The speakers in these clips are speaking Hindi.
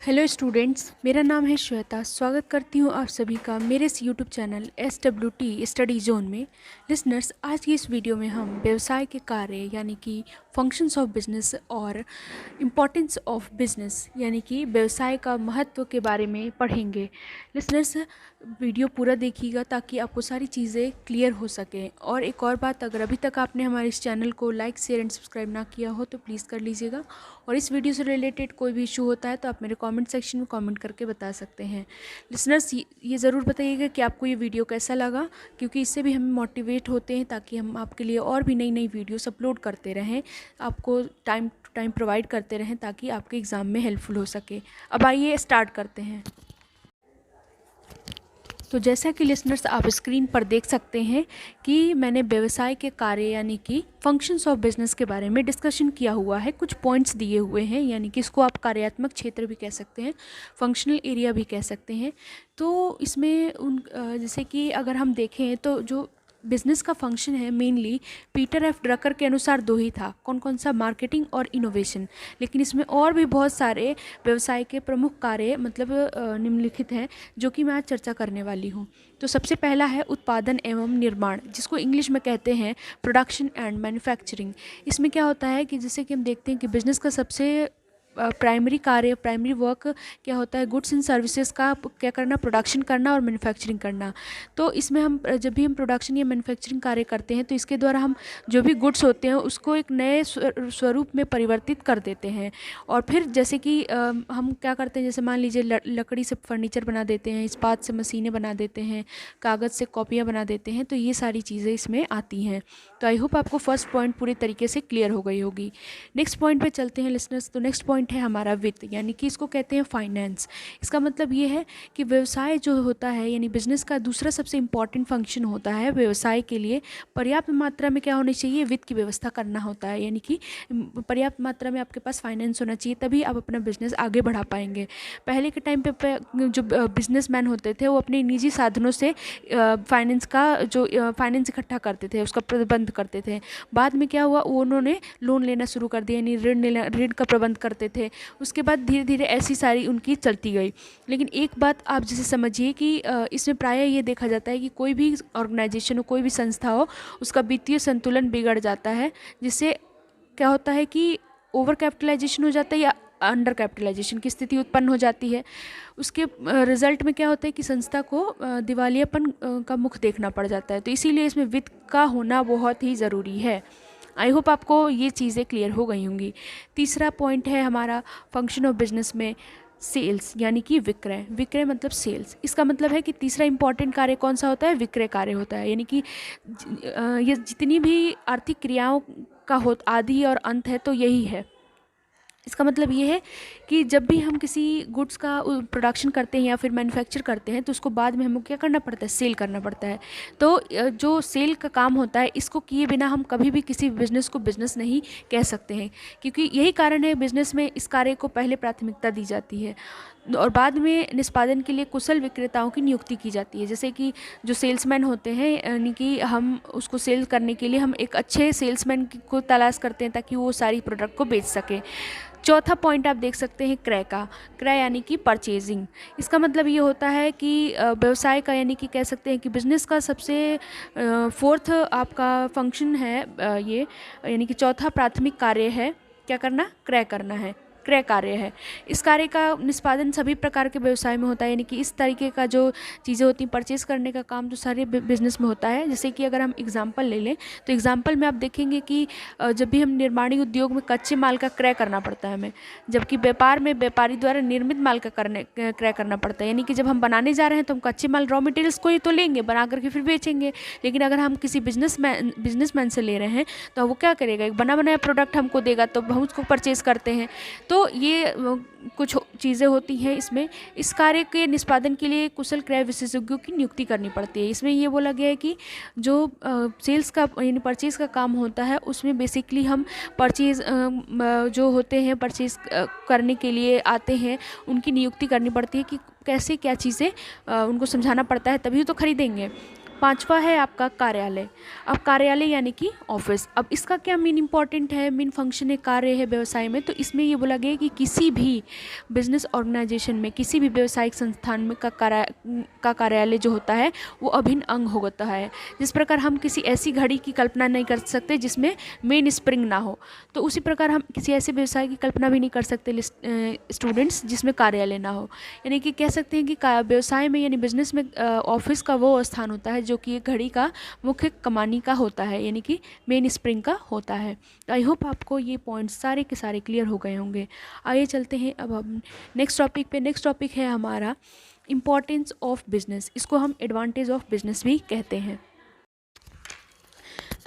हेलो स्टूडेंट्स, मेरा नाम है श्वेता। स्वागत करती हूँ आप सभी का मेरे इस YouTube channel SWT study zone में। लिसनर्स, आज की इस वीडियो में हम व्यवसाय के कार्य यानी कि फंक्शंस ऑफ बिजनेस और इम्पोर्टेंस ऑफ बिजनेस यानी कि व्यवसाय का महत्व के बारे में पढ़ेंगे। लिसनर्स, वीडियो पूरा देखिएगा ताकि आपको सारी चीज़ें क्लियर हो सकें। और एक और बात, अगर अभी तक आपने हमारे इस चैनल को लाइक शेयर एंड सब्सक्राइब ना किया हो तो प्लीज़ कर लीजिएगा। और इस वीडियो से रिलेटेड कोई भी इशू होता है तो आप मेरे कमेंट सेक्शन में कमेंट करके बता सकते हैं। लिसनर्स, ये ज़रूर बताइएगा कि आपको ये वीडियो कैसा लगा, क्योंकि इससे भी हम मोटिवेट होते हैं ताकि हम आपके लिए और भी नई नई वीडियोस अपलोड करते रहें, आपको टाइम टू टाइम प्रोवाइड करते रहें ताकि आपके एग्ज़ाम में हेल्पफुल हो सके। अब आइए स्टार्ट करते हैं। तो जैसा कि लिसनर्स आप स्क्रीन पर देख सकते हैं कि मैंने व्यवसाय के कार्य यानी कि फंक्शंस ऑफ बिजनेस के बारे में डिस्कशन किया हुआ है। कुछ पॉइंट्स दिए हुए हैं, यानी कि इसको आप कार्यात्मक क्षेत्र भी कह सकते हैं, फंक्शनल एरिया भी कह सकते हैं। तो इसमें जैसे कि अगर हम देखें तो जो बिज़नेस का फंक्शन है मेनली पीटर एफ ड्रकर के अनुसार दो ही था। कौन कौन सा? मार्केटिंग और इनोवेशन। लेकिन इसमें और भी बहुत सारे व्यवसाय के प्रमुख कार्य निम्नलिखित हैं जो कि मैं आज चर्चा करने वाली हूँ। तो सबसे पहला है उत्पादन एवं निर्माण, जिसको इंग्लिश में कहते हैं प्रोडक्शन एंड मैन्युफैक्चरिंग। इसमें क्या होता है कि जैसे कि हम देखते हैं कि बिज़नेस का सबसे प्राइमरी कार्य, प्राइमरी वर्क क्या होता है? गुड्स एंड सर्विसेज का क्या करना? प्रोडक्शन करना और मैन्युफैक्चरिंग करना। तो इसमें हम जब भी हम प्रोडक्शन या मैन्युफैक्चरिंग कार्य करते हैं तो इसके द्वारा हम जो भी गुड्स होते हैं उसको एक नए स्वरूप में परिवर्तित कर देते हैं। और फिर जैसे कि हम क्या करते हैं, जैसे मान लीजिए लकड़ी से फर्नीचर बना देते हैं, इस्पात से मशीनें बना देते हैं, कागज़ से कॉपियाँ बना देते हैं। तो ये सारी चीज़ें इसमें आती हैं। तो आई होप आपको फर्स्ट पॉइंट पूरी तरीके से क्लियर हो गई होगी। नेक्स्ट पॉइंट पे चलते हैं लिसनर्स। तो नेक्स्ट पॉइंट है हमारा वित्त, यानी कि इसको कहते हैं फाइनेंस। इसका मतलब ये है कि व्यवसाय जो होता है यानी बिजनेस का दूसरा सबसे इम्पॉर्टेंट फंक्शन होता है व्यवसाय के लिए पर्याप्त मात्रा में क्या होनी चाहिए? वित्त की व्यवस्था करना होता है, यानी कि पर्याप्त मात्रा में आपके पास फाइनेंस होना चाहिए, तभी आप अपना बिजनेस आगे बढ़ा पाएंगे। पहले के टाइम पे जो बिजनेसमैन होते थे वो अपने निजी साधनों से फाइनेंस इकट्ठा करते थे, उसका प्रबंध करते थे। बाद में क्या हुआ? उन्होंने लोन लेना शुरू कर दिया, यानी ऋण का प्रबंध करते थे। उसके बाद धीरे धीरे ऐसी सारी उनकी चलती गई। लेकिन एक बात आप जैसे समझिए कि इसमें प्रायः ये देखा जाता है कि कोई भी ऑर्गेनाइजेशन हो, कोई भी संस्था हो, उसका वित्तीय संतुलन बिगड़ जाता है, जिससे क्या होता है कि ओवर कैपिटलाइजेशन हो जाता है या अंडर कैपिटलाइजेशन की स्थिति उत्पन्न हो जाती है। उसके रिजल्ट में क्या होता है कि संस्था को दिवालियापन का मुख देखना पड़ जाता है। तो इसीलिए इसमें वित्त का होना बहुत ही ज़रूरी है। आई होप आपको ये चीज़ें क्लियर हो गई होंगी। तीसरा पॉइंट है हमारा फंक्शन ऑफ बिजनेस में सेल्स, यानी कि विक्रय। विक्रय मतलब सेल्स। इसका मतलब है कि तीसरा इंपॉर्टेंट कार्य कौन सा होता है? विक्रय कार्य होता है। यानी कि ये जितनी भी आर्थिक क्रियाओं का आदि और अंत है तो यही है। इसका मतलब ये है कि जब भी हम किसी गुड्स का प्रोडक्शन करते हैं या फिर मैन्युफैक्चर करते हैं तो उसको बाद में हमको क्या करना पड़ता है? सेल करना पड़ता है। तो जो सेल का काम होता है, इसको किए बिना हम कभी भी किसी बिज़नेस को बिज़नेस नहीं कह सकते हैं, क्योंकि यही कारण है बिज़नेस में इस कार्य को पहले प्राथमिकता दी जाती है और बाद में निष्पादन के लिए कुशल विक्रेताओं की नियुक्ति की जाती है। जैसे कि जो सेल्समैन होते हैं, यानी कि हम उसको सेल करने के लिए हम एक अच्छे सेल्समैन को तलाश करते हैं ताकि वो सारी प्रोडक्ट को बेच सके। चौथा पॉइंट आप देख सकते हैं क्रय का। क्रय यानी कि परचेजिंग। इसका मतलब ये होता है कि व्यवसाय का, यानी कि कह सकते हैं कि बिजनेस का सबसे फोर्थ आपका फंक्शन है ये, यानी कि चौथा प्राथमिक कार्य है क्या करना? क्रय करना है, क्रय कार्य है। इस कार्य का निष्पादन सभी प्रकार के व्यवसाय में होता है, यानी कि इस तरीके का जो चीज़ें होती हैं, परचेज़ करने का काम तो सारे बिजनेस में होता है। जैसे कि अगर हम एग्जांपल ले लें तो एग्जांपल में आप देखेंगे कि जब भी हम निर्माणी उद्योग में कच्चे माल का क्रय करना पड़ता है हमें, जबकि व्यापार में व्यापारी द्वारा निर्मित माल का क्रय करना पड़ता है। यानी कि जब हम बनाने जा रहे हैं तो हम कच्चे माल रॉ मटेरियल्स को ही तो लेंगे, बना करके फिर बेचेंगे। लेकिन अगर हम किसी बिजनेसमैन से ले रहे हैं तो वो क्या करेगा? एक बना बनाया प्रोडक्ट हमको देगा तो हम उसको परचेज़ करते हैं। तो ये कुछ चीज़ें होती हैं इसमें। इस कार्य के निष्पादन के लिए कुशल क्रय विशेषज्ञों की नियुक्ति करनी पड़ती है। इसमें ये बोला गया है कि जो सेल्स का यानी परचेज़ का काम होता है उसमें बेसिकली हम परचेज़ जो होते हैं परचेज़ करने के लिए आते हैं, उनकी नियुक्ति करनी पड़ती है कि कैसे क्या चीज़ें उनको समझाना पड़ता है, तभी तो खरीदेंगे। पांचवा है आपका कार्यालय। अब कार्यालय यानी कि ऑफिस। अब इसका क्या मेन इंपॉर्टेंट है, मेन फंक्शन है, कार्य है व्यवसाय में। तो इसमें ये बोला गया है कि किसी भी बिजनेस ऑर्गेनाइजेशन में, किसी भी व्यावसायिक संस्थान में का कार्यालय जो होता है वो अभिन्न अंग होता है। जिस प्रकार हम किसी ऐसी घड़ी की कल्पना नहीं कर सकते जिसमें मेन स्प्रिंग ना हो, तो उसी प्रकार हम किसी ऐसे व्यवसाय की कल्पना भी नहीं कर सकते स्टूडेंट्स जिसमें कार्यालय ना हो। यानी कि कह सकते हैं कि व्यवसाय में यानी बिजनेस में ऑफिस का वो स्थान होता है जो कि एक घड़ी का मुख्य कमानी का होता है, यानी कि मेन स्प्रिंग का होता है। तो आई होप आपको ये पॉइंट्स सारे के सारे क्लियर हो गए होंगे। आइए चलते हैं अब हम नेक्स्ट टॉपिक पे। नेक्स्ट टॉपिक है हमारा इम्पॉर्टेंस ऑफ बिजनेस। इसको हम एडवांटेज ऑफ बिजनेस भी कहते हैं।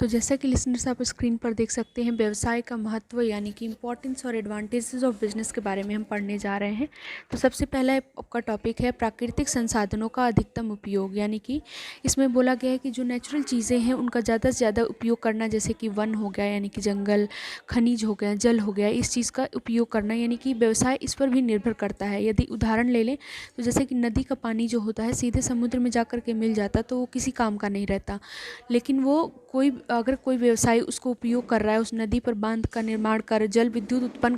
तो जैसा कि लिसनर्स आप स्क्रीन पर देख सकते हैं, व्यवसाय का महत्व यानी कि इम्पोर्टेंस और एडवांटेजेस ऑफ बिजनेस के बारे में हम पढ़ने जा रहे हैं। तो सबसे पहला आपका टॉपिक है प्राकृतिक संसाधनों का अधिकतम उपयोग। यानी कि इसमें बोला गया है कि जो नेचुरल चीज़ें हैं उनका ज़्यादा से ज़्यादा उपयोग करना, जैसे कि वन हो गया यानी कि जंगल, खनिज हो गया, जल हो गया, इस चीज़ का उपयोग करना, यानी कि व्यवसाय इस पर भी निर्भर करता है। यदि उदाहरण ले लें तो जैसे कि नदी का पानी जो होता है सीधे समुद्र में जा कर के मिल जाता तो वो किसी काम का नहीं रहता। लेकिन वो अगर कोई व्यवसाय उसको उपयोग कर रहा है, उस नदी पर बांध का निर्माण कर जल विद्युत उत्पन्न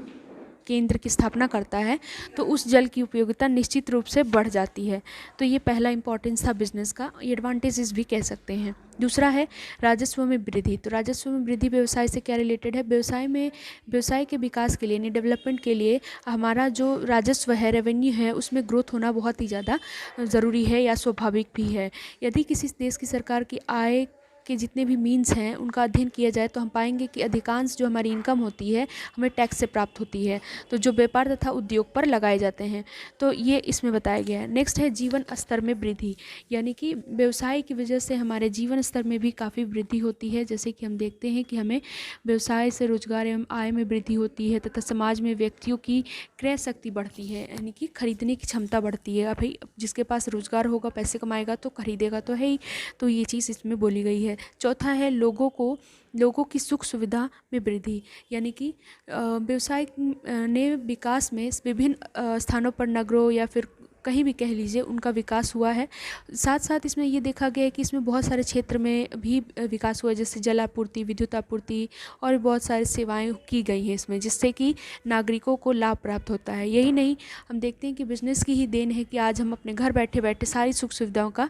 केंद्र की स्थापना करता है, तो उस जल की उपयोगिता निश्चित रूप से बढ़ जाती है। तो ये पहला इंपॉर्टेंस था बिजनेस का, एडवांटेजेस भी कह सकते हैं। दूसरा है राजस्व में वृद्धि। तो राजस्व में वृद्धि व्यवसाय से क्या रिलेटेड है? व्यवसाय के विकास के लिए यानी डेवलपमेंट के लिए हमारा जो राजस्व है, रेवेन्यू है, उसमें ग्रोथ होना बहुत ही ज़्यादा ज़रूरी है या स्वाभाविक भी है। यदि किसी देश की सरकार की आय के जितने भी मीन्स हैं उनका अध्ययन किया जाए तो हम पाएंगे कि अधिकांश जो हमारी इनकम होती है हमें टैक्स से प्राप्त होती है, तो जो व्यापार तथा उद्योग पर लगाए जाते हैं। तो ये इसमें बताया गया है। नेक्स्ट है जीवन स्तर में वृद्धि। यानी कि व्यवसाय की वजह से हमारे जीवन स्तर में भी काफ़ी वृद्धि होती है। जैसे कि हम देखते हैं कि हमें व्यवसाय से रोजगार एवं आय में वृद्धि होती है तथा समाज में व्यक्तियों की क्रय शक्ति बढ़ती है, यानी कि खरीदने की क्षमता बढ़ती है। अब भाई जिसके पास रोजगार होगा, पैसे कमाएगा तो खरीदेगा तो है ही। तो ये चीज़ इसमें बोली गई है। चौथा है लोगों की सुख सुविधा में वृद्धि। यानी कि व्यवसाय ने विकास में विभिन्न स्थानों पर नगरों या फिर कहीं भी कह लीजिए उनका विकास हुआ है। साथ साथ इसमें ये देखा गया है कि इसमें बहुत सारे क्षेत्र में भी विकास हुआ है, जैसे जल आपूर्ति, विद्युत आपूर्ति और बहुत सारी सेवाएं की गई हैं इसमें, जिससे कि नागरिकों को लाभ प्राप्त होता है। यही नहीं, हम देखते हैं कि बिजनेस की ही देन है कि आज हम अपने घर बैठे बैठे सारी सुख सुविधाओं का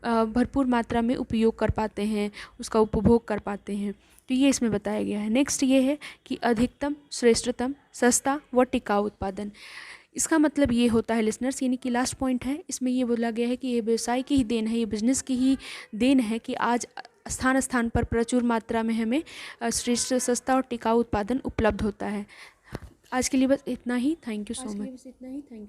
भरपूर मात्रा में उपयोग कर पाते हैं, उसका उपभोग कर पाते हैं। तो ये इसमें बताया गया है। नेक्स्ट ये है कि अधिकतम, श्रेष्ठतम, सस्ता व टिकाऊ उत्पादन। इसका मतलब ये होता है लिसनर्स, यानी कि लास्ट पॉइंट है, इसमें ये बोला गया है कि ये व्यवसाय की ही देन है, ये बिजनेस की ही देन है कि आज स्थान स्थान पर प्रचुर मात्रा में हमें श्रेष्ठ, सस्ता और टिकाऊ उत्पादन उपलब्ध होता है। आज के लिए बस इतना ही। Thank you so much.